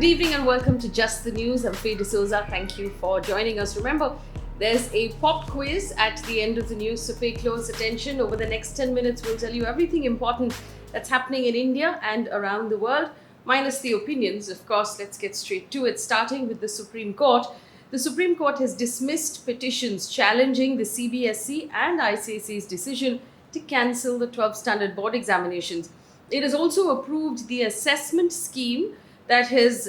Good evening and welcome to Just the News. I'm Faye D'Souza. Thank you for joining us. Remember, there's a pop quiz at the end of the news, so pay close attention. Over the next 10 minutes, we'll tell you everything important that's happening in India and around the world, minus the opinions. Of course, let's get straight to it, starting with the Supreme Court. The Supreme Court has dismissed petitions challenging the CBSE and ICSE's decision to cancel the 12th Standard Board examinations. It has also approved the assessment scheme that has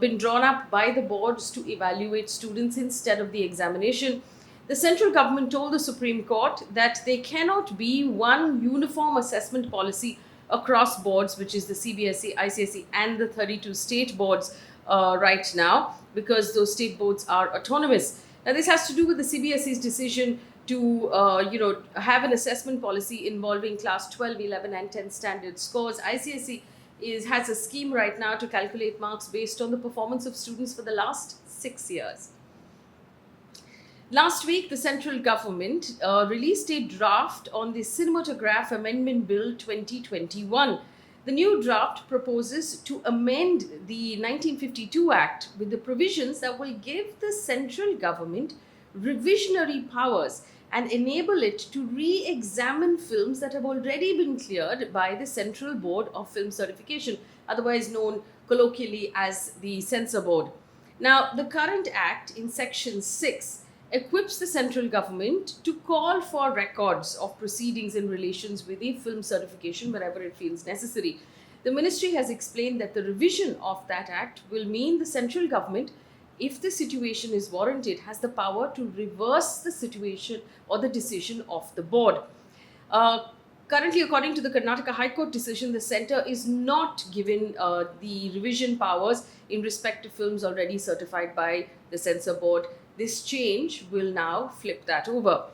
been drawn up by the boards to evaluate students instead of the examination. The central government told the Supreme Court that there cannot be one uniform assessment policy across boards, which is the CBSE, ICSE and the 32 state boards right now, because those state boards are autonomous. Now, this has to do with the CBSE's decision to have an assessment policy involving class 12, 11 and 10 standard scores. ICSE has a scheme right now to calculate marks based on the performance of students for the last 6 years. Last week, the central government released a draft on the Cinematograph Amendment Bill 2021. The new draft proposes to amend the 1952 Act with the provisions that will give the central government revisionary powers and enable it to re-examine films that have already been cleared by the Central Board of Film Certification, otherwise known colloquially as the Censor Board. Now, the current Act in Section 6 equips the central government to call for records of proceedings in relations with a film certification wherever it feels necessary. The ministry has explained that the revision of that Act will mean the central government, if the situation is warranted, has the power to reverse the situation or the decision of the board. Currently, according to the Karnataka High Court decision, the centre is not given the revision powers in respect to films already certified by the censor board. This change will now flip that over.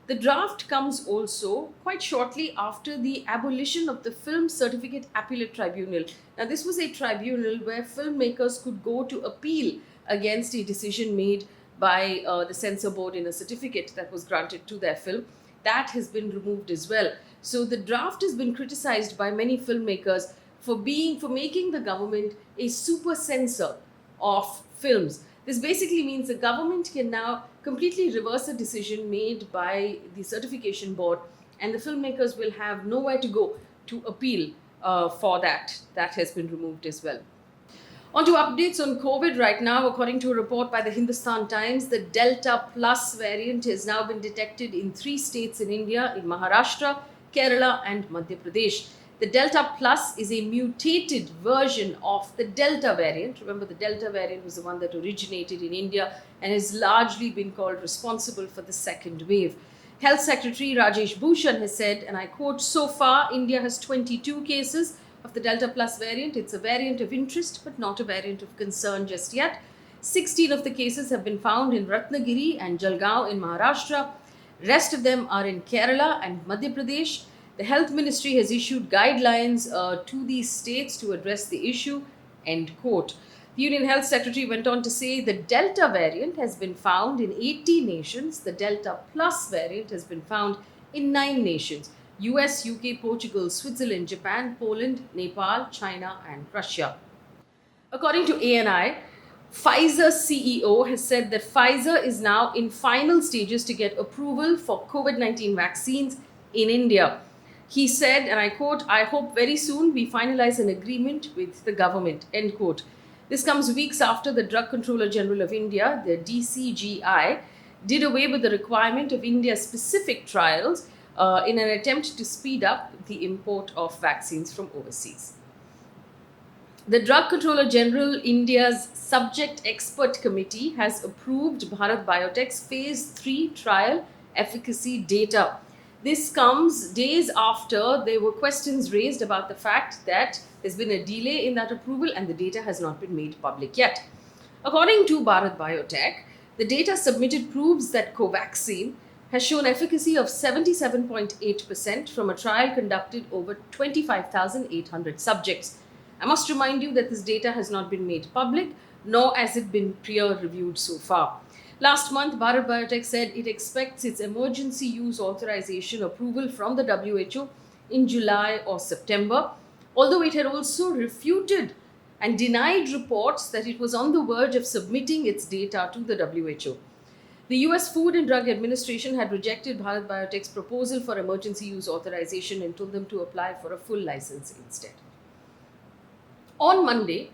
The draft comes also quite shortly after the abolition of the Film Certificate Appellate Tribunal. Now, this was a tribunal where filmmakers could go to appeal against a decision made by the censor board in a certificate that was granted to their film. That has been removed as well. So the draft has been criticized by many filmmakers for making the government a super censor of films. This basically means the government can now completely reverse a decision made by the certification board, and the filmmakers will have nowhere to go to appeal for that. That has been removed as well. On to updates on COVID right now. According to a report by the Hindustan Times, the Delta Plus variant has now been detected in 3 states in India, in Maharashtra, Kerala and Madhya Pradesh. The Delta Plus is a mutated version of the Delta variant. Remember, the Delta variant was the one that originated in India and has largely been called responsible for the second wave. Health Secretary Rajesh Bhushan has said, and I quote, "So far, India has 22 cases of the Delta Plus variant. It's a variant of interest, but not a variant of concern just yet. 16 of the cases have been found in Ratnagiri and Jalgaon in Maharashtra. Rest of them are in Kerala and Madhya Pradesh. The Health Ministry has issued guidelines to these states to address the issue," end quote. The Union Health Secretary went on to say the Delta variant has been found in 80 nations. The Delta Plus variant has been found in 9 nations: US, UK, Portugal, Switzerland, Japan, Poland, Nepal, China and Russia. According to ANI, Pfizer CEO has said that Pfizer is now in final stages to get approval for COVID-19 vaccines in India. He said, and I quote, "I hope very soon we finalize an agreement with the government," end quote. This comes weeks after the Drug Controller General of India, the DCGI, did away with the requirement of India-specific trials in an attempt to speed up the import of vaccines from overseas. The Drug Controller General India's Subject Expert Committee has approved Bharat Biotech's Phase 3 trial efficacy data. This comes days after there were questions raised about the fact that there's been a delay in that approval and the data has not been made public yet. According to Bharat Biotech, the data submitted proves that Covaxin has shown efficacy of 77.8% from a trial conducted over 25,800 subjects. I must remind you that this data has not been made public, nor has it been peer-reviewed so far. Last month, Bharat Biotech said it expects its emergency use authorization approval from the WHO in July or September, although it had also refuted and denied reports that it was on the verge of submitting its data to the WHO. The US Food and Drug Administration had rejected Bharat Biotech's proposal for emergency use authorization and told them to apply for a full license instead. On Monday,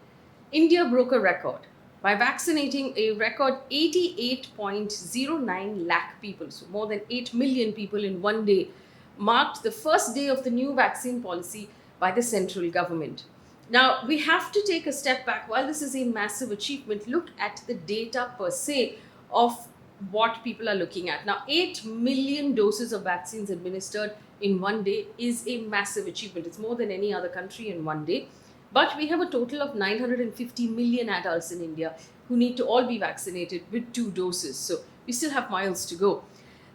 India broke a record by vaccinating a record 88.09 lakh people, so more than 8 million people in one day, marked the first day of the new vaccine policy by the central government. Now, we have to take a step back. While this is a massive achievement, look at the data per se of what people are looking at. Now, 8 million doses of vaccines administered in one day is a massive achievement. It's more than any other country in one day. But we have a total of 950 million adults in India who need to all be vaccinated with 2 doses. So we still have miles to go.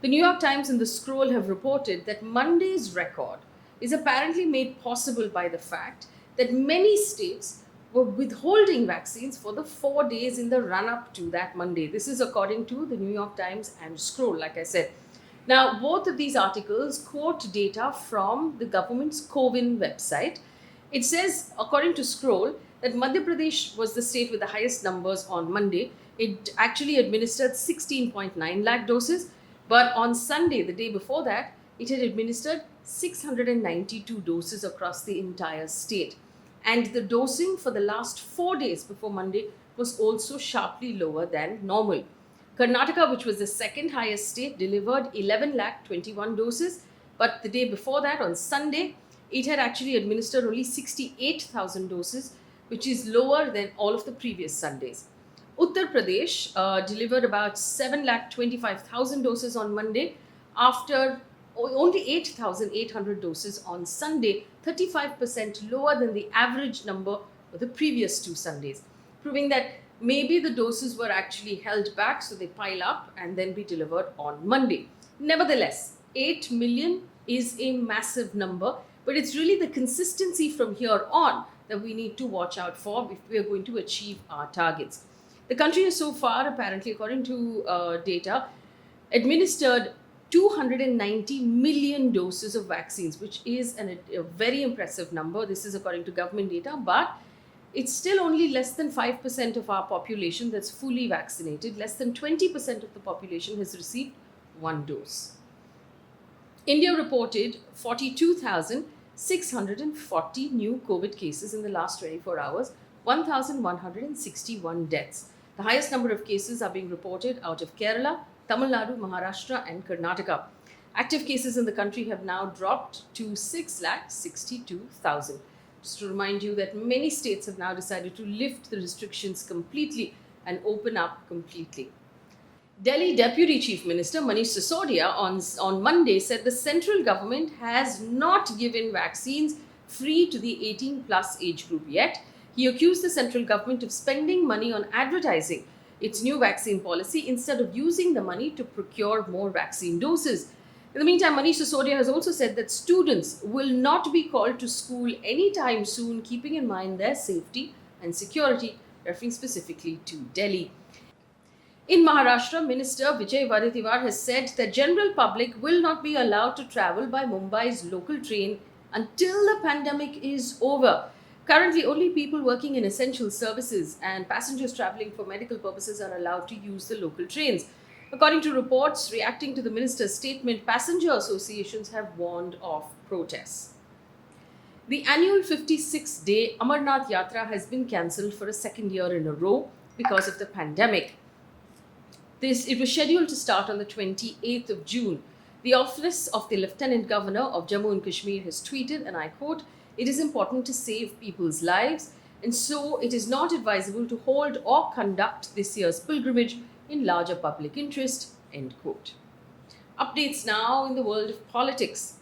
The New York Times and the Scroll have reported that Monday's record is apparently made possible by the fact that many states were withholding vaccines for the 4 days in the run-up to that Monday. This is according to the New York Times and Scroll, like I said. Now, both of these articles quote data from the government's CoWIN website. It says, according to Scroll, that Madhya Pradesh was the state with the highest numbers on Monday. It actually administered 16.9 lakh doses, but on Sunday, the day before that, it had administered 692 doses across the entire state. And the dosing for the last 4 days before Monday was also sharply lower than normal. Karnataka, which was the second highest state, delivered 11 lakh 21 doses, but the day before that, on Sunday, it had actually administered only 68,000 doses, which is lower than all of the previous Sundays. Uttar Pradesh delivered about 7,25,000 doses on Monday after only 8,800 doses on Sunday, 35% lower than the average number of the previous 2 Sundays, proving that maybe the doses were actually held back so they pile up and then be delivered on Monday. Nevertheless, 8 million is a massive number, but it's really the consistency from here on that we need to watch out for if we are going to achieve our targets. The country has so far, apparently, according to data, administered 290 million doses of vaccines, which is a very impressive number. This is according to government data, but it's still only less than 5% of our population that's fully vaccinated. Less than 20% of the population has received 1 dose. India reported 42,640 new COVID cases in the last 24 hours, 1,161 deaths. The highest number of cases are being reported out of Kerala, Tamil Nadu, Maharashtra and Karnataka. Active cases in the country have now dropped to 6,62,000. Just to remind you that many states have now decided to lift the restrictions completely and open up completely. Delhi Deputy Chief Minister Manish Sisodia on Monday said the central government has not given vaccines free to the 18 plus age group yet. He accused the central government of spending money on advertising its new vaccine policy instead of using the money to procure more vaccine doses. In the meantime, Manish Sisodia has also said that students will not be called to school anytime soon, keeping in mind their safety and security, referring specifically to Delhi. In Maharashtra, Minister Vijay Wadettiwar has said that general public will not be allowed to travel by Mumbai's local train until the pandemic is over. Currently, only people working in essential services and passengers traveling for medical purposes are allowed to use the local trains. According to reports reacting to the minister's statement, passenger associations have warned of protests. The annual 56-day Amarnath Yatra has been cancelled for a second year in a row because of the pandemic. It was scheduled to start on the 28th of June. The office of the Lieutenant Governor of Jammu and Kashmir has tweeted, and I quote, "It is important to save people's lives, and so it is not advisable to hold or conduct this year's pilgrimage in larger public interest," end quote. Updates now in the world of politics.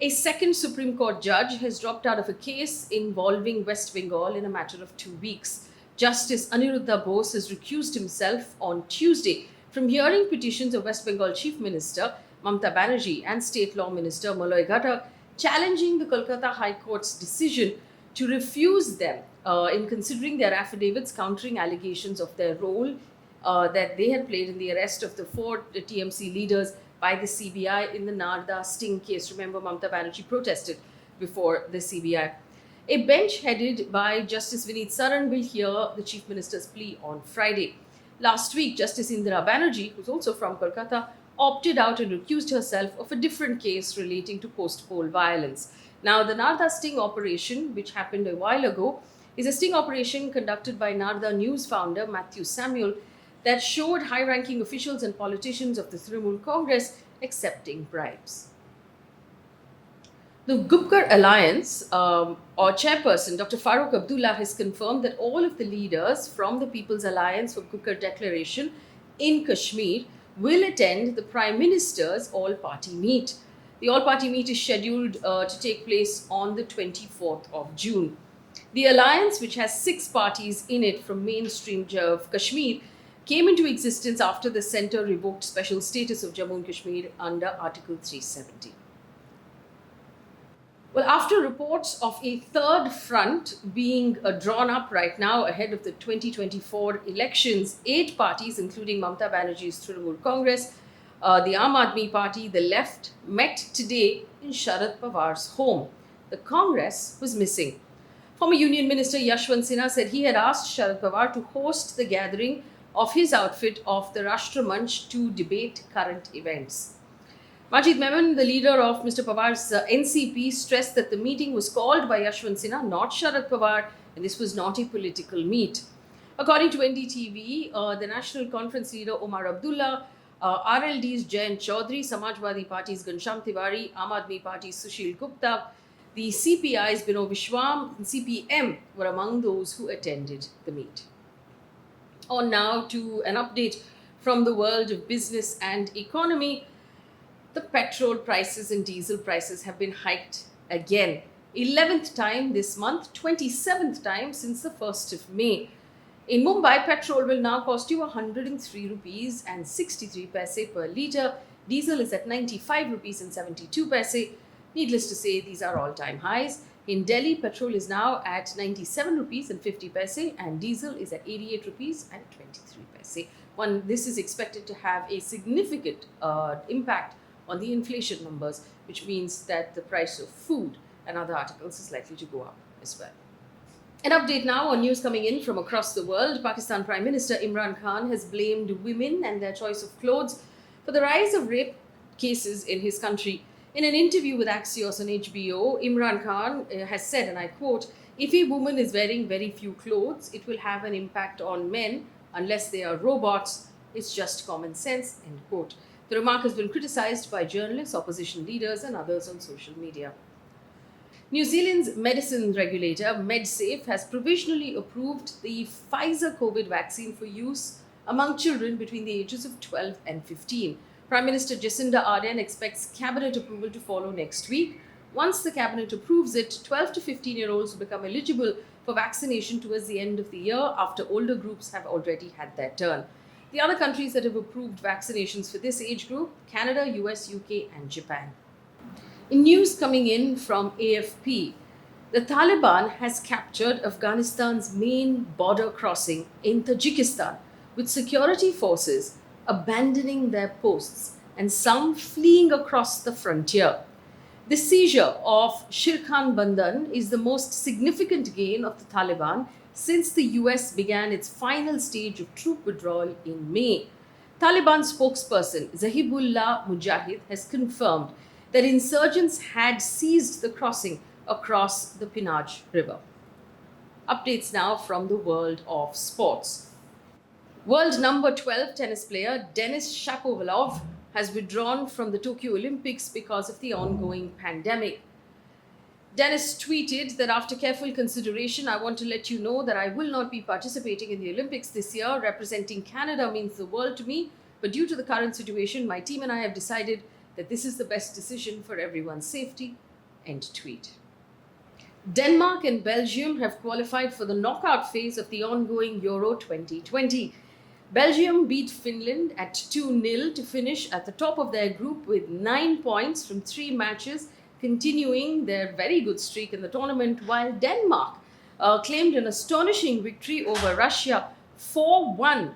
A second Supreme Court judge has dropped out of a case involving West Bengal in a matter of 2 weeks. Justice Aniruddha Bose has recused himself on Tuesday from hearing petitions of West Bengal Chief Minister Mamta Banerjee and State Law Minister Maloy Ghatak challenging the Kolkata High Court's decision to refuse them in considering their affidavits countering allegations of their role that they had played in the arrest of the 4 TMC leaders by the CBI in the Narda sting case. Remember, Mamta Banerjee protested before the CBI. A bench headed by Justice Vineet Saran will hear the Chief Minister's plea on Friday. Last week, Justice Indira Banerjee, who's also from Kolkata, opted out and recused herself of a different case relating to post-poll violence. Now, the Narda sting operation, which happened a while ago, is a sting operation conducted by Narda News founder Matthew Samuel that showed high-ranking officials and politicians of the Trinamool Congress accepting bribes. The Gupkar Alliance, or chairperson Dr. Farooq Abdullah, has confirmed that all of the leaders from the People's Alliance for Gupkar Declaration in Kashmir will attend the Prime Minister's all-party meet. The all-party meet is scheduled to take place on the 24th of June. The alliance, which has 6 parties in it from mainstream Kashmir, came into existence after the centre revoked special status of Jammu and Kashmir under Article 370. Well, after reports of a third front being drawn up right now ahead of the 2024 elections, 8 parties, including Mamata Banerjee's Trinamool Congress, the Aam Aadmi Party, the Left, met today in Sharad Pawar's home. The Congress was missing. Former Union Minister Yashwant Sinha said he had asked Sharad Pawar to host the gathering of his outfit of the Rashtra Manch to debate current events. Majid Memon, the leader of Mr. Pawar's NCP, stressed that the meeting was called by Yashwant Sinha, not Sharad Pawar, and this was not a political meet. According to NDTV, the National Conference leader Omar Abdullah, RLD's Jayant Chaudhary, Samajwadi Party's Ghanshyam Tiwari, Aam Aadmi Party's Sushil Gupta, the CPI's Bino Vishwam, and CPM were among those who attended the meet. On now to an update from the world of business and economy. The petrol prices and diesel prices have been hiked again. 11th time this month, 27th time since the 1st of May. In Mumbai, petrol will now cost you 103 rupees and 63 paise per litre. Diesel is at 95 rupees and 72 paise. Needless to say, these are all-time highs. In Delhi, petrol is now at 97 rupees and 50 paise and diesel is at 88 rupees and 23 paise. This is expected to have a significant impact on the inflation numbers, which means that the price of food and other articles is likely to go up as well. An update now on news coming in from across the world. Pakistan Prime Minister Imran Khan has blamed women and their choice of clothes for the rise of rape cases in his country. In an interview with Axios on HBO, Imran Khan has said, and I quote, "If a woman is wearing very few clothes, it will have an impact on men unless they are robots. It's just common sense," end quote. The remark has been criticised by journalists, opposition leaders and others on social media. New Zealand's medicine regulator, MedSafe, has provisionally approved the Pfizer COVID vaccine for use among children between the ages of 12 and 15. Prime Minister Jacinda Ardern expects cabinet approval to follow next week. Once the cabinet approves it, 12 to 15-year-olds will become eligible for vaccination towards the end of the year after older groups have already had their turn. The other countries that have approved vaccinations for this age group: Canada, US, UK and Japan. In news coming in from AFP, the Taliban has captured Afghanistan's main border crossing in Tajikistan, with security forces abandoning their posts and some fleeing across the frontier. The seizure of Shirkhan Bandan is the most significant gain of the Taliban since the US began its final stage of troop withdrawal in May. Taliban spokesperson Zahibullah Mujahid has confirmed that insurgents had seized the crossing across the Pinaj River. Updates now from the world of sports. World number 12 tennis player Denis Shapovalov has withdrawn from the Tokyo Olympics because of the ongoing pandemic. Denis tweeted that after careful consideration, "I want to let you know that I will not be participating in the Olympics this year. Representing Canada means the world to me, but due to the current situation, my team and I have decided that this is the best decision for everyone's safety." End tweet. Denmark and Belgium have qualified for the knockout phase of the ongoing Euro 2020. Belgium beat Finland at 2-0 to finish at the top of their group with 9 points from 3 matches, continuing their very good streak in the tournament, while Denmark claimed an astonishing victory over Russia 4-1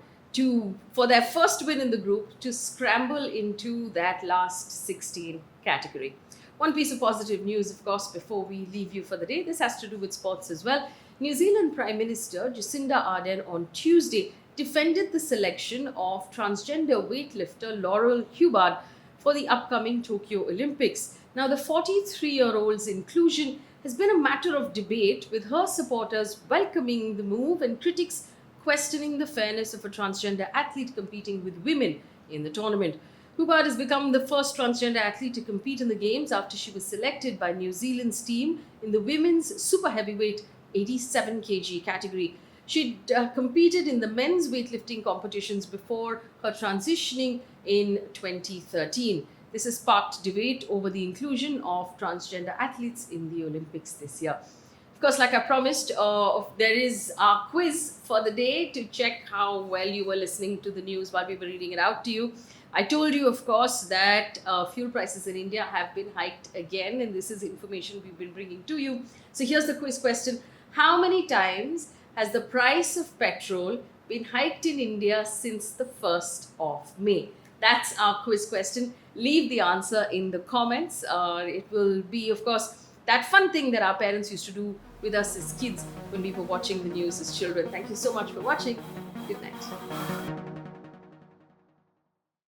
for their first win in the group to scramble into that last 16 category. One piece of positive news, of course, before we leave you for the day. This has to do with sports as well. New Zealand Prime Minister Jacinda Ardern on Tuesday defended the selection of transgender weightlifter Laurel Hubbard for the upcoming Tokyo Olympics. Now, the 43-year-old's inclusion has been a matter of debate, with her supporters welcoming the move and critics questioning the fairness of a transgender athlete competing with women in the tournament. Hubbard has become the first transgender athlete to compete in the Games after she was selected by New Zealand's team in the women's super heavyweight 87 kg category. She'd competed in the men's weightlifting competitions before her transitioning in 2013. This has sparked debate over the inclusion of transgender athletes in the Olympics this year. Of course, like I promised, there is our quiz for the day to check how well you were listening to the news while we were reading it out to you. I told you, of course, that fuel prices in India have been hiked again, and this is information we've been bringing to you. So here's the quiz question. How many times has the price of petrol been hiked in India since the 1st of May? That's our quiz question. Leave the answer in the comments. It will be, of course, that fun thing that our parents used to do with us as kids when we were watching the news as children. Thank you so much for watching. Good night.